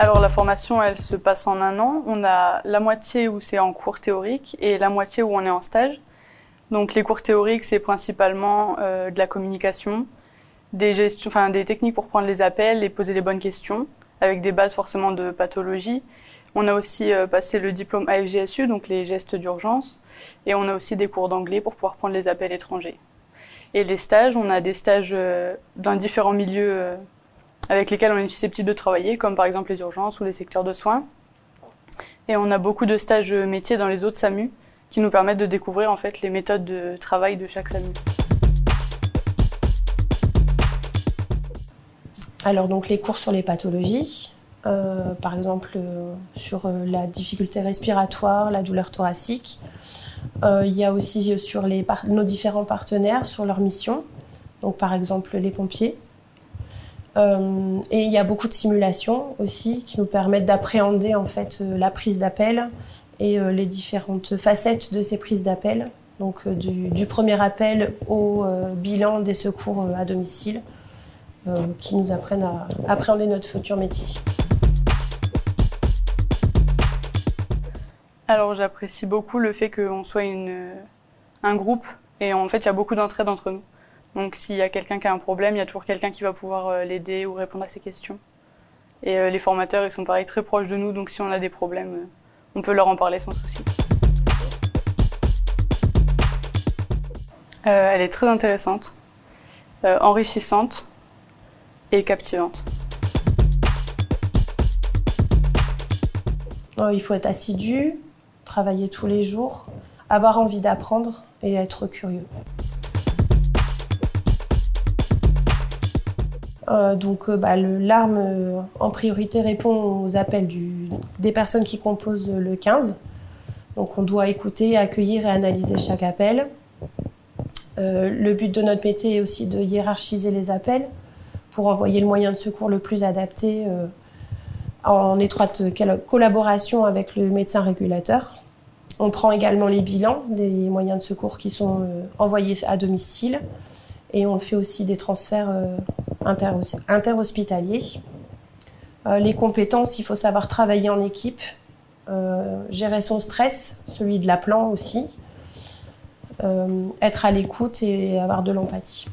Alors la formation, elle se passe en 1 an. On a la moitié où c'est en cours théorique et la moitié où on est en stage. Donc les cours théoriques, c'est principalement de la communication, des techniques pour prendre les appels et poser les bonnes questions, avec des bases forcément de pathologie. On a aussi passé le diplôme AFGSU, donc les gestes d'urgence, et on a aussi des cours d'anglais pour pouvoir prendre les appels étrangers. Et les stages, on a des stages dans différents milieux avec lesquels on est susceptible de travailler, comme par exemple les urgences ou les secteurs de soins. Et on a beaucoup de stages métiers dans les autres SAMU qui nous permettent de découvrir en fait les méthodes de travail de chaque SAMU. Alors donc les cours sur les pathologies, par exemple sur la difficulté respiratoire, la douleur thoracique. Il y a aussi sur nos différents partenaires, sur leurs missions, donc par exemple les pompiers. Et il y a beaucoup de simulations aussi qui nous permettent d'appréhender en fait la prise d'appel et les différentes facettes de ces prises d'appel, donc du premier appel au bilan des secours à domicile, qui nous apprennent à appréhender notre futur métier. Alors j'apprécie beaucoup le fait qu'on soit un groupe et en fait il y a beaucoup d'entraide entre nous. Donc s'il y a quelqu'un qui a un problème, il y a toujours quelqu'un qui va pouvoir l'aider ou répondre à ses questions. Et les formateurs, ils sont pareil très proches de nous, donc si on a des problèmes, on peut leur en parler sans souci. Elle est très intéressante, enrichissante et captivante. Il faut être assidu, travailler tous les jours, avoir envie d'apprendre et être curieux. L'ARM en priorité répond aux appels des personnes qui composent le 15. Donc on doit écouter, accueillir et analyser chaque appel. Le but de notre métier est aussi de hiérarchiser les appels pour envoyer le moyen de secours le plus adapté en étroite collaboration avec le médecin régulateur. On prend également les bilans des moyens de secours qui sont envoyés à domicile et on fait aussi des transferts interhospitaliers. Les compétences, il faut savoir travailler en équipe, gérer son stress, celui de l'appelant aussi, être à l'écoute et avoir de l'empathie.